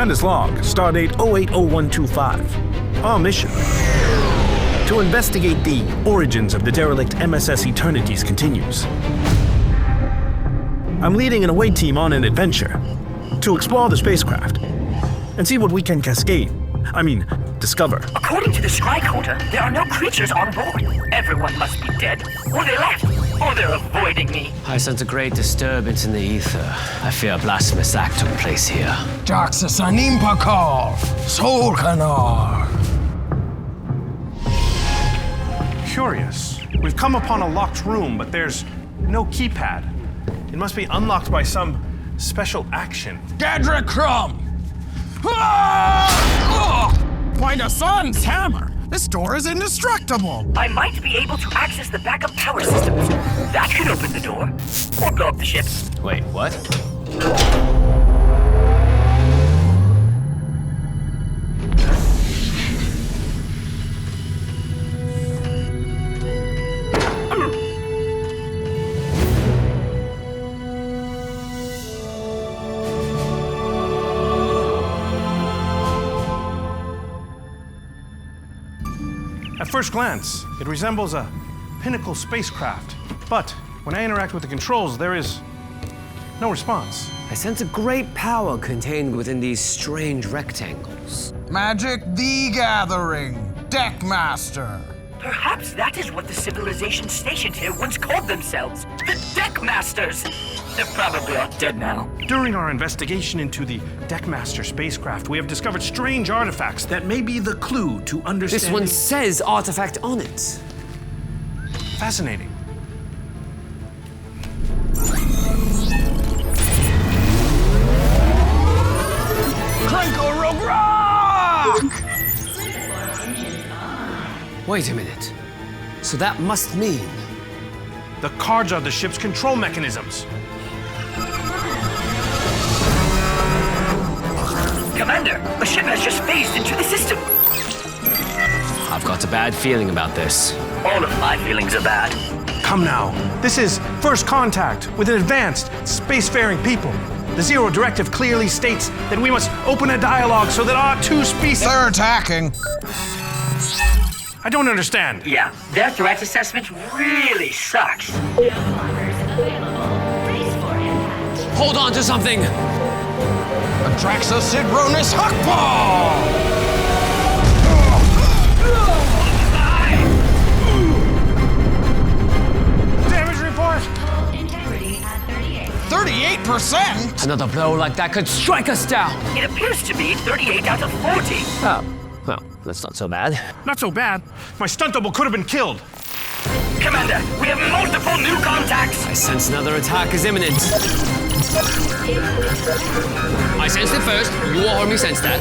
Commanders log, stardate 080125. Our mission: to investigate the origins of the derelict MSS Eternities continues. I'm leading an away team on an adventure to explore the spacecraft and see what we can discover. According to the Skycoder, there are no creatures on board. Everyone must be dead, or they left, or they're avoiding me. I sense a great disturbance in the ether. I fear a blasphemous act took place here. Curious. We've come upon a locked room, but there's no keypad. It must be unlocked by some special action. Gadra Crumb! Find a son's hammer! This door is indestructible! I might be able to access the backup power systems. That could open the door. Or blow up the ship. Wait, what? At first glance, it resembles a Pinnacle spacecraft. But when I interact with the controls, there is no response. I sense a great power contained within these strange rectangles. Magic the Gathering, Deckmaster. Perhaps that is what the civilization stationed here once called themselves. The Deckmasters! They're probably all dead now. During our investigation into the Deckmaster spacecraft, we have discovered strange artifacts that may be the clue to understanding... This one says artifact on it. Fascinating. Wait a minute. So that must mean... The cards are the ship's control mechanisms. Commander, a ship has just phased into the system. I've got a bad feeling about this. All of my feelings are bad. Come now. This is first contact with an advanced, spacefaring people. The Zero Directive clearly states that we must open a dialogue so that our two species... They're attacking. I don't understand. Yeah, their threat assessment really sucks. Hold on to something! Atraxa Sidronis Huckball! Damage report! Integrity at 38. 38%? Another blow like that could strike us down! It appears to be 38 out of 40. Oh, well, that's not so bad. Not so bad. My stunt double could have been killed. Commander, we have multiple new contacts. I sense another attack is imminent. I sensed it first. You all heard me sense that.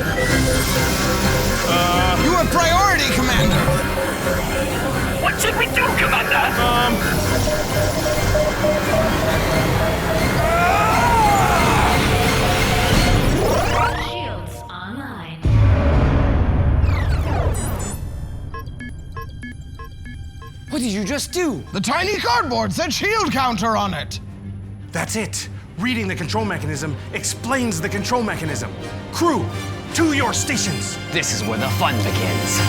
You have priority, Commander! What should we do, Commander? Shields online. What did you just do? The tiny cardboard said shield counter on it! That's it. Reading the control mechanism explains the control mechanism. Crew, to your stations. This is where the fun begins.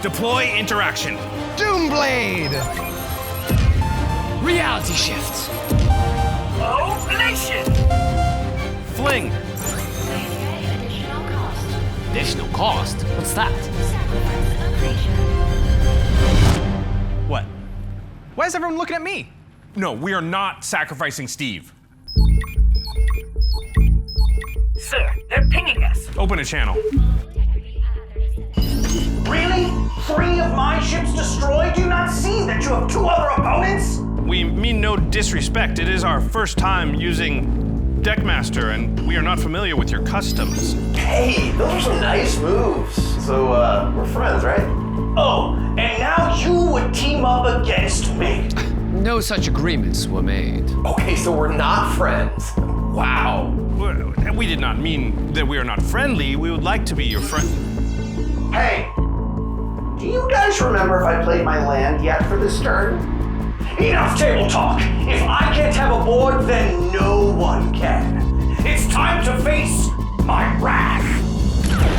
Deploy interaction. Doomblade! Reality shift. Oblation! Fling. Additional cost. Additional cost? What's that? Sacrifice a creature. What? Why is everyone looking at me? No, we are not sacrificing Steve. Sir, they're pinging us. Open a channel. Integrity at 37. Really? 3 of my ships destroyed? Do you not see that you have 2 other opponents? We mean no disrespect. It is our first time using Deckmaster, and we are not familiar with your customs. Hey, those are nice moves. So, we're friends, right? Oh, and now you would team up against me. No such agreements were made. Okay, so we're not friends. Wow. We did not mean that we are not friendly. We would like to be your friend. Hey, Do you guys remember if I played my land yet for this turn? Enough table talk! If I can't have a board, then no one can. It's time to face my wrath!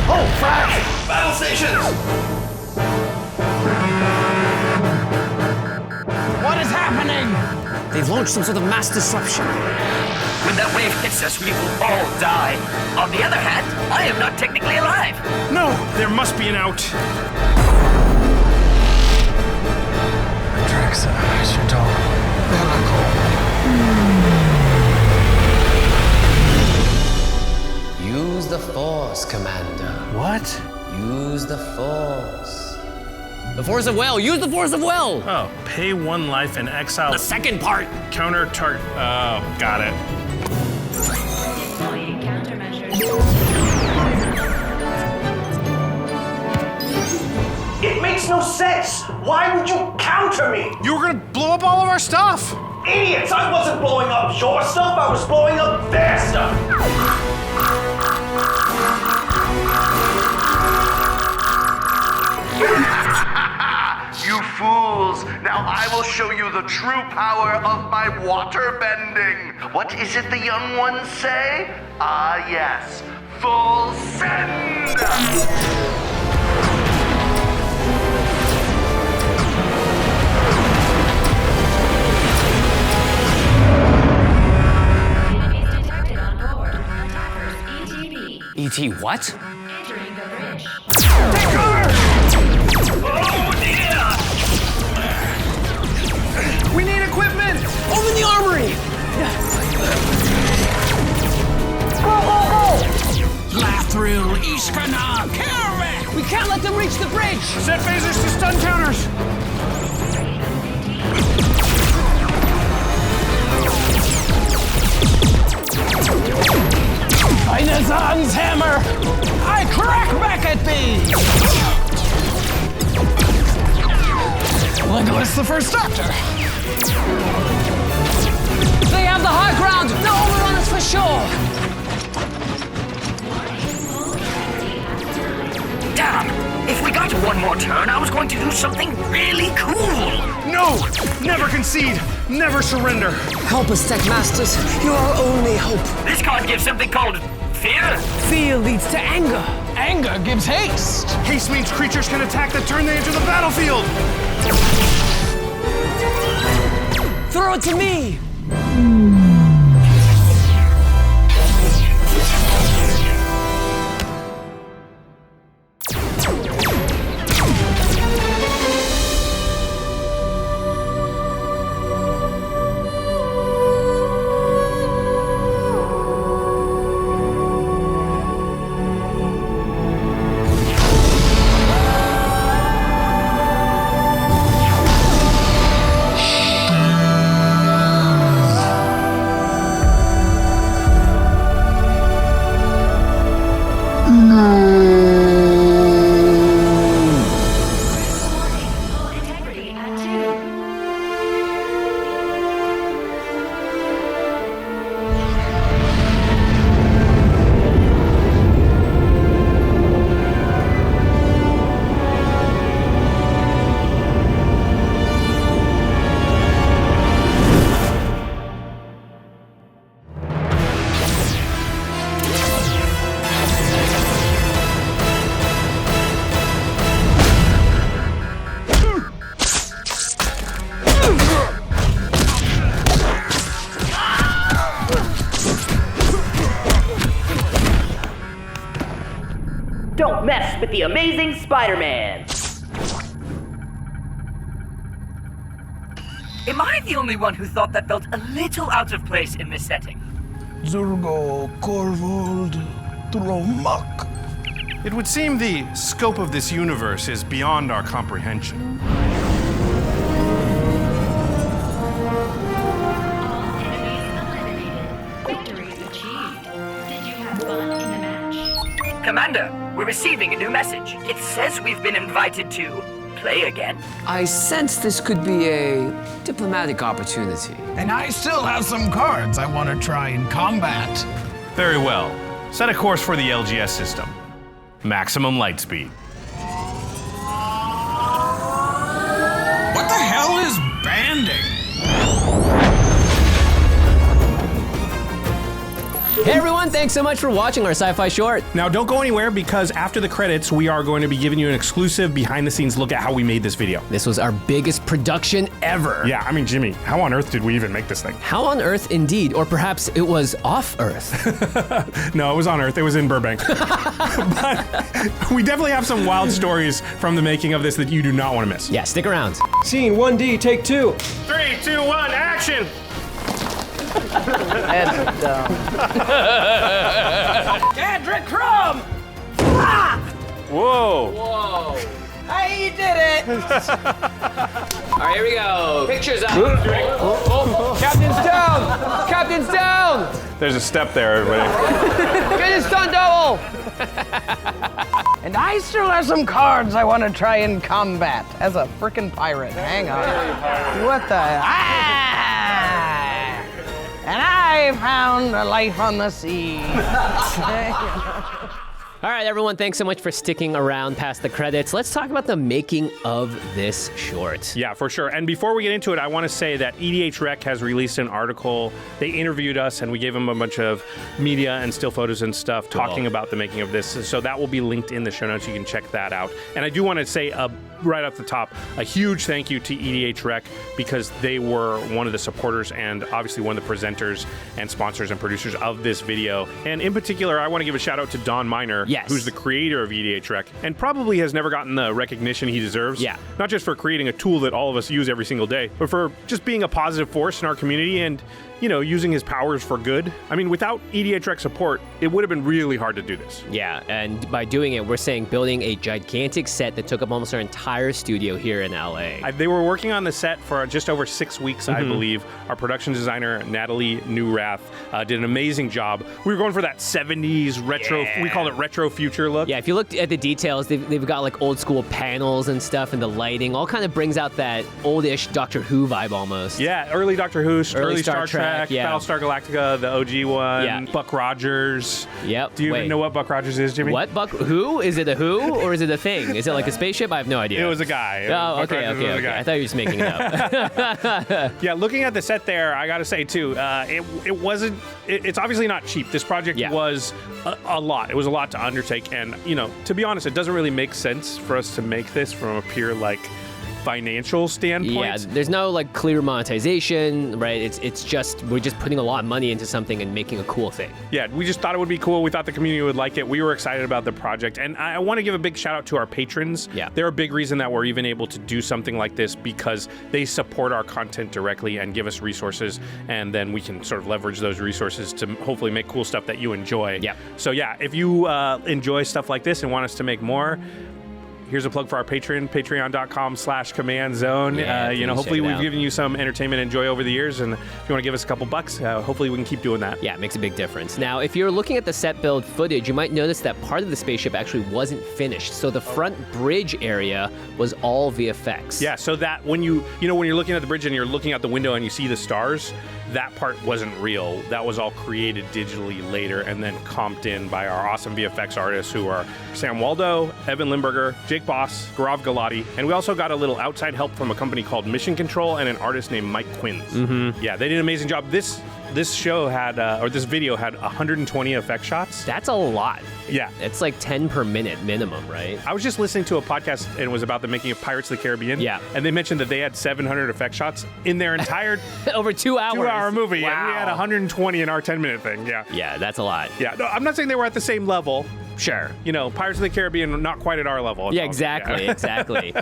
Oh, frack! Battle stations! What is happening? They've launched some sort of mass disruption. When that wave hits us, we will all die. On the other hand, I am not technically alive. No, there must be an out. Use the Force, Commander. What? Use the Force. The Force of Will! Use the Force of Will! Oh, pay 1 life and exile. The second part! Counter tart. Oh, got it. Deploying countermeasures. It makes no sense! Why would you counter me? You were gonna blow up all of our stuff! Idiots! I wasn't blowing up your stuff, I was blowing up their stuff! You fools! Now I will show you the true power of my water bending! What is it the young ones say? Ah, yes. Full send! Enemies detected on board. Attackers ETB. E.T. what? Entering the bridge. Oh dear! We need equipment! Open the armory! Lathril, Ishkana, Kermit! We can't let them reach the bridge! Set phasers to stun counters! Einazan's hammer! I crack back at thee! Legolas the First Doctor! They have the high ground! They'll overrun us for sure! Damn! If we got one more turn, I was going to do something really cool! No! Never concede! Never surrender! Help us, Tech Masters. You're our only hope. This card gives something called fear. Fear leads to anger. Anger gives haste! Haste means creatures can attack the turn they enter the battlefield! Throw it to me! Full integrity at 2. Don't mess with the amazing Spider-Man! Am I the only one who thought that felt a little out of place in this setting? Zurgo, Korvold, Dromak. It would seem the scope of this universe is beyond our comprehension. All enemies eliminated. Victory achieved. Did you have fun in the match? Commander, we're receiving a new message. It says we've been invited to play again. I sense this could be a diplomatic opportunity. And I still have some cards I want to try in combat. Very well. Set a course for the LGS system. Maximum light speed. hell is banding? Hey everyone, thanks so much for watching our sci-fi short. Now don't go anywhere because after the credits, we are going to be giving you an exclusive behind the scenes look at how we made this video. This was our biggest production ever. Yeah, I mean, Jimmy, how on earth did we even make this thing? How on earth indeed, or perhaps it was off Earth. No, it was on Earth, it was in Burbank. But we definitely have some wild stories from the making of this that you do not want to miss. Yeah, stick around. Scene 1D, take 2. 3, 2, 1, action! That's dumb. Gadrick Crumb! Whoa! He did it! All right, here we go. Pictures up. Captain's down! Captain's down! There's a step there, everybody. Get his stunt double! And I still have some cards I want to try in combat as a frickin' pirate. Hang on. What the? And I found a life on the sea. All right, everyone, thanks so much for sticking around past the credits. Let's talk about the making of this short. Yeah, for sure. And before we get into it, I want to say that EDH Rec has released an article. They interviewed us, and we gave them a bunch of media and still photos and stuff talking about the making of this. So that will be linked in the show notes. You can check that out. And I do want to say right off the top, a huge thank you to EDH Rec because they were one of the supporters and obviously one of the presenters and sponsors and producers of this video. And in particular, I want to give a shout out to Don Miner, who's the creator of EDH Rec and probably has never gotten the recognition he deserves. Yeah. Not just for creating a tool that all of us use every single day, but for just being a positive force in our community and, you know, using his powers for good. I mean, without EDH Rec support, it would have been really hard to do this. Yeah, and by doing it, we're saying building a gigantic set that took up almost our entire studio here in LA. They were working on the set for just over 6 weeks, I believe. Our production designer, Nathalie Neurath, did an amazing job. We were going for that 70s retro, we call it retro future look. Yeah, if you look at the details, they've got like old school panels and stuff, and the lighting all kind of brings out that oldish Doctor Who vibe almost. Yeah, early Doctor Who, early Star Trek, yeah. Battlestar Galactica, the OG one, Buck Rogers. Yep. Do you even know what Buck Rogers is, Jimmy? What? Who? Is it a who or is it a thing? Is it like a spaceship? I have no idea. It was a guy. Oh, okay. I thought you were just making it up. Yeah, looking at the set there, I gotta say too, it wasn't, it's obviously not cheap. This project was a lot. It was a lot to undertake, and you know, to be honest, it doesn't really make sense for us to make this from a pure like financial standpoint. Yeah, there's no like clear monetization, right? It's just, we're just putting a lot of money into something and making a cool thing. Yeah, we just thought it would be cool. We thought the community would like it. We were excited about the project. And I want to give a big shout out to our patrons. Yeah. They're a big reason that we're even able to do something like this because they support our content directly and give us resources. And then we can sort of leverage those resources to hopefully make cool stuff that you enjoy. Yeah. So yeah, if you enjoy stuff like this and want us to make more, here's a plug for our Patreon, patreon.com/command-zone. Yeah, you know, hopefully we've given you some entertainment and joy over the years, and if you want to give us a couple bucks, hopefully we can keep doing that. Yeah, it makes a big difference. Now, if you're looking at the set build footage, you might notice that part of the spaceship actually wasn't finished. So the front bridge area was all VFX. Yeah, so that when when you're looking at the bridge and you're looking out the window and you see the stars, that part wasn't real. That was all created digitally later and then comped in by our awesome VFX artists who are Sam Waldow, Evan Limberger, Jake Boss, Gaurav Gulati, and we also got a little outside help from a company called Mission Control and an artist named Mike Quinns. Yeah, they did an amazing job. This show had, or this video had 120 effect shots. That's a lot. Yeah. It's like 10 per minute minimum, right? I was just listening to a podcast and it was about the making of Pirates of the Caribbean. Yeah. And they mentioned that they had 700 effect shots in their entire over 2 hours. 2-hour movie. Wow. And we had 120 in our 10-minute thing. Yeah. Yeah, that's a lot. Yeah. No, I'm not saying they were at the same level. Sure. You know, Pirates of the Caribbean, not quite at our level. Yeah, exactly, exactly.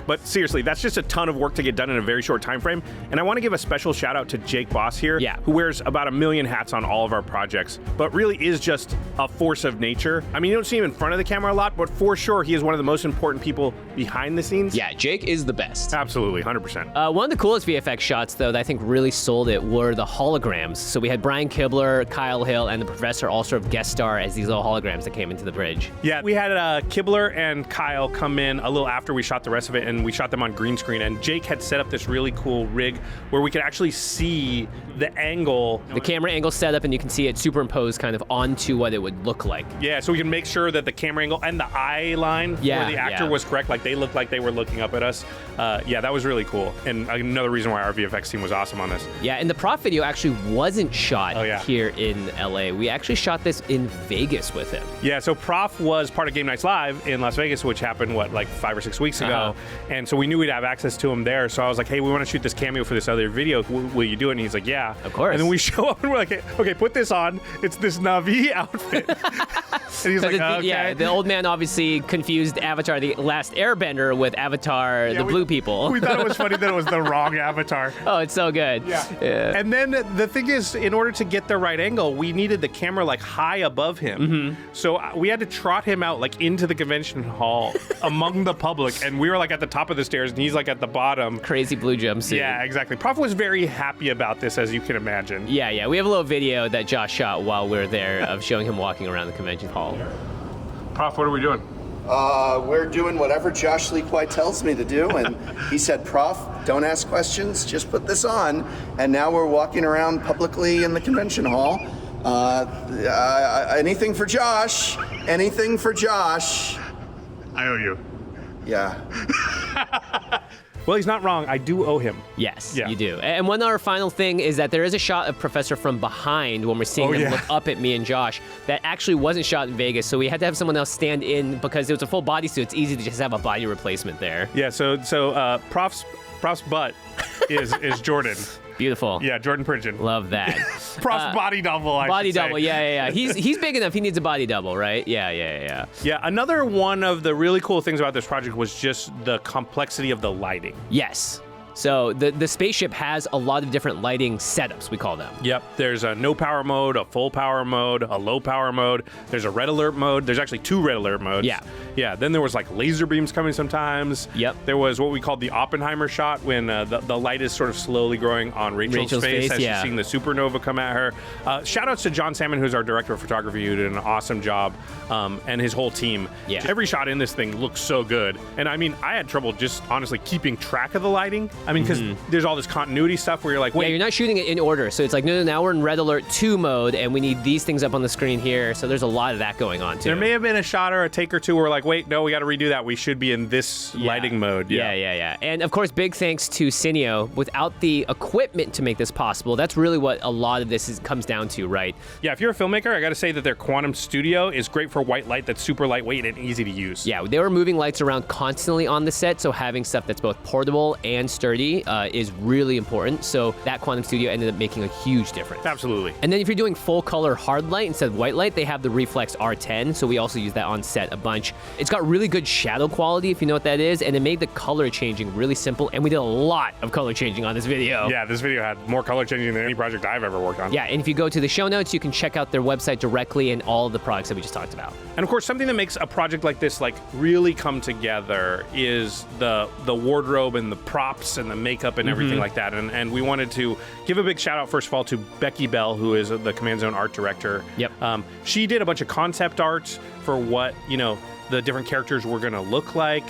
But seriously, that's just a ton of work to get done in a very short time frame. And I want to give a special shout out to Jake Boss here, who wears about 1 million hats on all of our projects, but really is just a force of nature. I mean, you don't see him in front of the camera a lot, but for sure, he is one of the most important people behind the scenes. Yeah, Jake is the best. Absolutely, 100%. One of the coolest VFX shots, though, that I think really sold it were the holograms. So we had Brian Kibler, Kyle Hill, and the Professor all sort of guest star as these little holograms that came into the bridge. Yeah, we had Kibler and Kyle come in a little after we shot the rest of it, and we shot them on green screen, and Jake had set up this really cool rig where we could actually see the angle angle. The camera angle set up, and you can see it superimposed kind of onto what it would look like. Yeah, so we can make sure that the camera angle and the eye line Yeah, where the actor yeah. was correct, like they looked like they were looking up at us. Yeah, that was really cool. And another reason why our VFX team was awesome on this. Yeah, and the Prof video actually wasn't shot Oh, yeah. here in LA. We actually shot this in Vegas with him. Yeah, so Prof was part of Game Nights Live in Las Vegas, which happened, like 5 or 6 weeks ago. And so we knew we'd have access to him there. So I was like, hey, we want to shoot this cameo for this other video. Will you do it? And he's like, yeah. Of course. And then we show up and we're like, okay, put this on. It's this Na'vi outfit. And he's like, okay. Yeah, the old man obviously confused Avatar, the Last Airbender, with Avatar, the blue people. We thought it was funny that it was the wrong Avatar. Oh, it's so good. Yeah. And then the thing is, in order to get the right angle, we needed the camera like high above him. So we had to trot him out like into the convention hall among the public, and we were like at the top of the stairs, and he's like at the bottom. Crazy blue jumpsuit. Yeah, exactly. Prof was very happy about this, as you can imagine. Yeah. We have a little video that Josh shot while we were there of showing him walking around the convention hall. Prof, what are we doing? We're doing whatever Josh Lee Kwai tells me to do, and he said, Prof, don't ask questions, just put this on. And now we're walking around publicly in the convention hall. Anything for Josh, anything for Josh. I owe you. Yeah. Well, he's not wrong. I do owe him. Yes, Yeah. you do. And one other final thing is that there is a shot of Professor from behind when we're seeing him look up at me and Josh that actually wasn't shot in Vegas, so we had to have someone else stand in because it was a full bodysuit. It's easy to just have a body replacement there. Yeah, so Prof's butt is Jordan. Beautiful. Yeah, Jordan Pridgen. Love that. Prof's body double, I Body should say. double, yeah. He's big enough. He needs a body double, right? Yeah. Yeah, another one of the really cool things about this project was just the complexity of the lighting. Yes. So the spaceship has a lot of different lighting setups, we call them. Yep, there's a no power mode, a full power mode, a low power mode. There's a red alert mode. There's actually 2 red alert modes. Yeah, then there was like laser beams coming sometimes. Yep. There was what we called the Oppenheimer shot when the light is sort of slowly growing on Rachel's face as she's seeing the supernova come at her. Shout outs to Jon Salmon, who's our director of photography, who did an awesome job, and his whole team. Yeah. Every shot in this thing looks so good. And I mean, I had trouble just honestly keeping track of the lighting. I mean, because there's all this continuity stuff where you're like, wait. Yeah, you're not shooting it in order. So it's like, no, now we're in Red Alert 2 mode, and we need these things up on the screen here. So there's a lot of that going on, too. There may have been a shot or a take or two where we're like, wait, no, we got to redo that. We should be in this lighting mode. Yeah. And of course, big thanks to CINEO. Without the equipment to make this possible, that's really what a lot of this comes down to, right? Yeah, if you're a filmmaker, I got to say that their Quantum Studio is great for white light that's super lightweight and easy to use. Yeah, they were moving lights around constantly on the set, so having stuff that's both portable and sturdy is really important. So that Quantum Studio ended up making a huge difference. Absolutely. And then if you're doing full color hard light instead of white light, they have the Reflex R10, so we also use that on set a bunch. It's got really good shadow quality, if you know what that is, and it made the color changing really simple, and we did a lot of color changing on this video. Yeah, this video had more color changing than any project I've ever worked on. Yeah, and if you go to the show notes, you can check out their website directly and all of the products that we just talked about. And of course, something that makes a project like this like really come together is the wardrobe and the props and the makeup and everything like that. And we wanted to give a big shout out, first of all, to Becky Bell, who is the Command Zone art director. Yep. She did a bunch of concept art for what, the different characters were going to look like.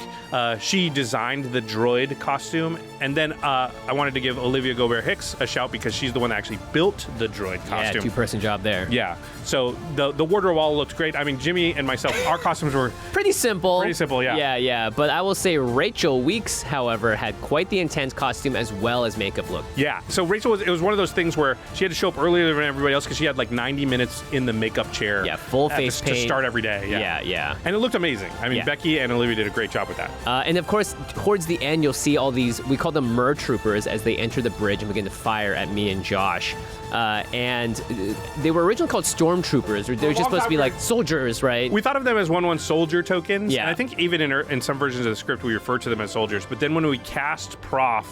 She designed the droid costume. And then I wanted to give Olivia Gobert-Hicks a shout because she's the one that actually built the droid costume. Yeah, 2-person job there. Yeah. So the wardrobe all looked great. I mean, Jimmy and myself, our costumes were pretty simple. Pretty simple, yeah. Yeah. But I will say Rachel Weeks, however, had quite the intense costume as well as makeup look. Yeah. So Rachel it was one of those things where she had to show up earlier than everybody else because she had like 90 minutes in the makeup chair. Yeah, full face paint. To start every day. Yeah. And it looked amazing. I mean, Becky and Olivia did a great job with that. And of course, towards the end, you'll see all these, we call them Mer Troopers, as they enter the bridge and begin to fire at me and Josh. And they were originally called Stormtroopers. They were just supposed to be like soldiers, right? We thought of them as 1/1 soldier tokens. Yeah. And I think even in some versions of the script, we refer to them as soldiers. But then when we cast Prof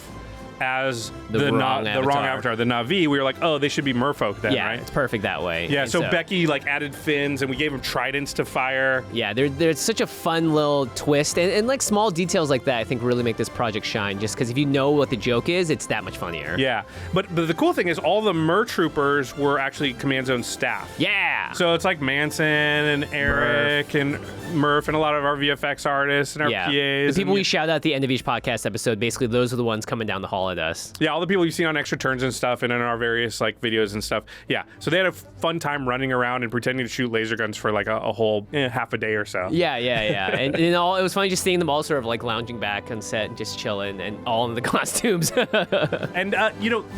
as the wrong avatar, the Na'vi, we were like, oh, they should be merfolk then, right? It's perfect that way. Yeah, And so Becky like added fins and we gave them tridents to fire. Yeah, there's such a fun little twist, and like small details like that I think really make this project shine, just because if you know what the joke is, it's that much funnier. Yeah, but the cool thing is all the Mer Troopers were actually Command Zone staff. Yeah! So it's like Manson and Eric and Murph and a lot of our VFX artists and our PAs. The people we shout out at the end of each podcast episode, basically those are the ones coming down the hall followed us. Yeah, all the people you've seen on Extra Turns and stuff and in our various like videos and stuff. Yeah, so they had a fun time running around and pretending to shoot laser guns for like a whole half a day or so. Yeah. And it was funny just seeing them all sort of like lounging back on set and just chilling and all in the costumes. And,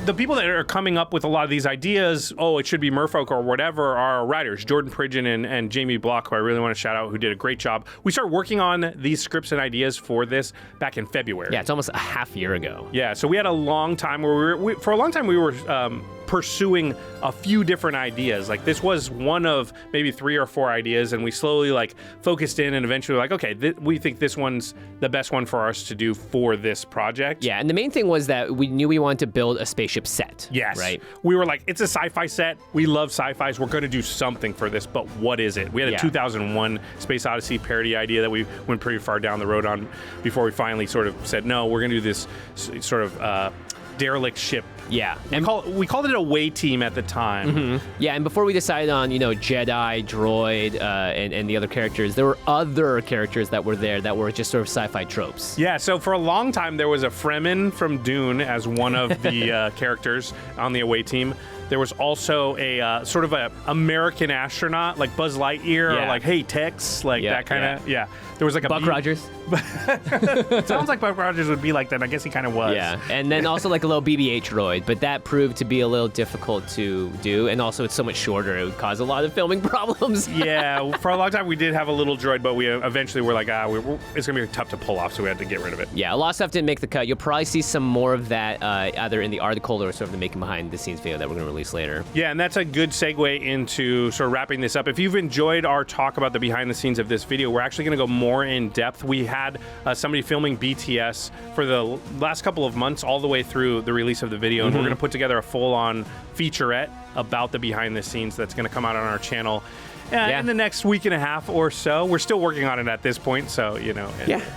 the people that are coming up with a lot of these ideas, it should be Merfolk or whatever, are writers, Jordan Pridgen and Jamie Block, who I really want to shout out, who did a great job. We started working on these scripts and ideas for this back in February. Yeah, it's almost a half year ago. Yeah, so we had a long time where we were pursuing a few different ideas. Like this was one of maybe 3 or 4 ideas, and we slowly like focused in and eventually like, okay, we think this one's the best one for us to do for this project. Yeah, and the main thing was that we knew we wanted to build a spaceship set. Yes. Right? We were like, it's a sci-fi set. We love sci-fis. We're going to do something for this, but what is it? We had a 2001 Space Odyssey parody idea that we went pretty far down the road on before we finally sort of said, no, we're going to do this sort of derelict ship. Yeah. We called it a away team at the time. Mm-hmm. Yeah, and before we decided on, Jedi, droid, and the other characters, there were other characters that were there that were just sort of sci-fi tropes. Yeah, so for a long time, there was a Fremen from Dune as one of the characters on the away team. There was also a sort of a American astronaut, like Buzz Lightyear, or like, hey, Tex, like that kind of, There was like a Buck Rogers. Sounds like Buck Rogers would be like that. I guess he kind of was. Yeah, and then also like a little BB-8 droid, but that proved to be a little difficult to do, and also it's so much shorter. It would cause a lot of filming problems. Yeah, for a long time we did have a little droid, but we eventually were like, it's going to be tough to pull off, so we had to get rid of it. Yeah, a lot of stuff didn't make the cut. You'll probably see some more of that either in the article or sort of the making behind the scenes video that we're going to release later. Yeah, and that's a good segue into sort of wrapping this up. If you've enjoyed our talk about the behind the scenes of this video, we're actually going to go more in depth. We had somebody filming BTS for the last couple of months all the way through the release of the video, and we're going to put together a full-on featurette about the behind the scenes that's going to come out on our channel in the next week and a half or so. We're still working on it at this point, so,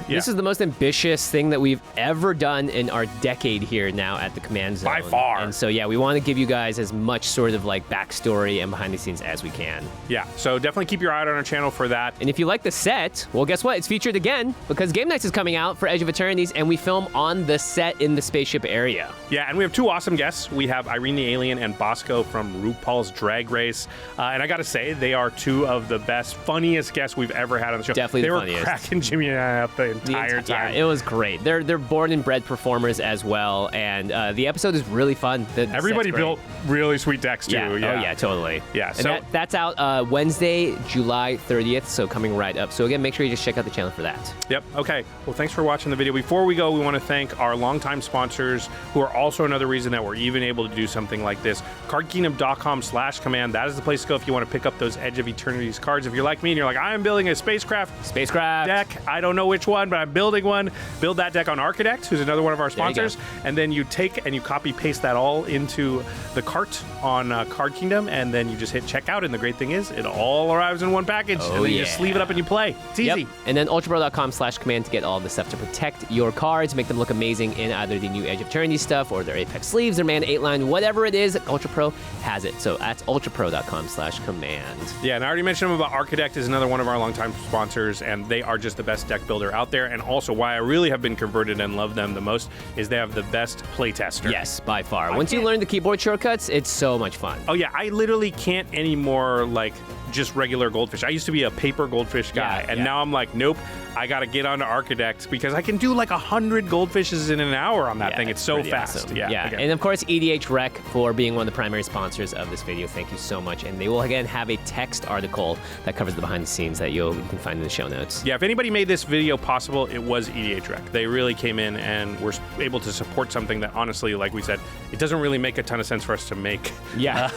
This is the most ambitious thing that we've ever done in our decade here now at the Command Zone. By far. And so, we want to give you guys as much sort of like backstory and behind the scenes as we can. Yeah, so definitely keep your eye out on our channel for that. And if you like the set, well, guess what? It's featured again because Game Nights is coming out for Edge of Eternities, and we film on the set in the spaceship area. Yeah, and we have 2 awesome guests. We have Irene the Alien and Bosco from RuPaul's Drag Race. And I got to say, they are 2 of the best, funniest guests we've ever had on the show. Definitely they the were funniest. Cracking Jimmy and I up the entire time. Yeah, it was great. They're born and bred performers as well, and the episode is really fun. Everybody built really sweet decks too. Yeah. Oh yeah, totally. Yeah. So that's out Wednesday, July 30th. So coming right up. So again, make sure you just check out the channel for that. Yep. Okay. Well, thanks for watching the video. Before we go, we want to thank our longtime sponsors, who are also another reason that we're even able to do something like this. CardKingdom.com/command. That is the place to go if you want to pick up those Edge of Eternities cards. If you're like me and you're like, I am building a spacecraft deck. I don't know which one, but I'm building one. Build that deck on ARCHIDEKT, who's another one of our sponsors. And then you take and you copy paste that all into the cart on Card Kingdom, and then you just hit checkout. And the great thing is, it all arrives in one package. And then you just leave it up and you play. It's easy. Yep. And then ultrapro.com/command to get all the stuff to protect your cards, make them look amazing in either the new Edge of Eternities stuff or their Apex sleeves, their Mana 8 line, whatever it is, Ultra Pro has it. So that's ultrapro.com/command. Yeah, and I already mentioned them about ARCHIDEKT is another one of our longtime sponsors, and they are just the best deck builder out there. And also, why I really have been converted and love them the most is they have the best playtester. Yes, by far. Once you learn the keyboard shortcuts, it's so much fun. Oh yeah, I literally can't anymore like just regular goldfish. I used to be a paper goldfish guy, and now I'm like, nope, I gotta get onto ARCHIDEKT because I can do like 100 goldfishes in an hour on that thing. It's so fast. Awesome. Yeah. And of course, EDH Rec for being one of the primary sponsors of this video. Thank you so much. And they will again have a text article that covers the behind the scenes that you can find in the show notes. Yeah, if anybody made this video possible, it was EDH Rec. They really came in and were able to support something that honestly, like we said, it doesn't really make a ton of sense for us to make. Yeah.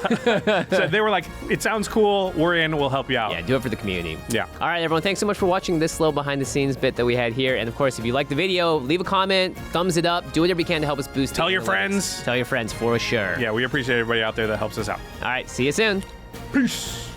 So they were like, it sounds cool, we're in, we'll help you out. Yeah, do it for the community. Yeah. All right, everyone, thanks so much for watching this little behind the scenes bit that we had here. And of course, if you like the video, leave a comment, thumbs it up, do whatever you can to help us boost it. Tell your friends. Tell your friends for sure. Yeah, we appreciate everybody out there that helps us out. All right, see you soon. Peace.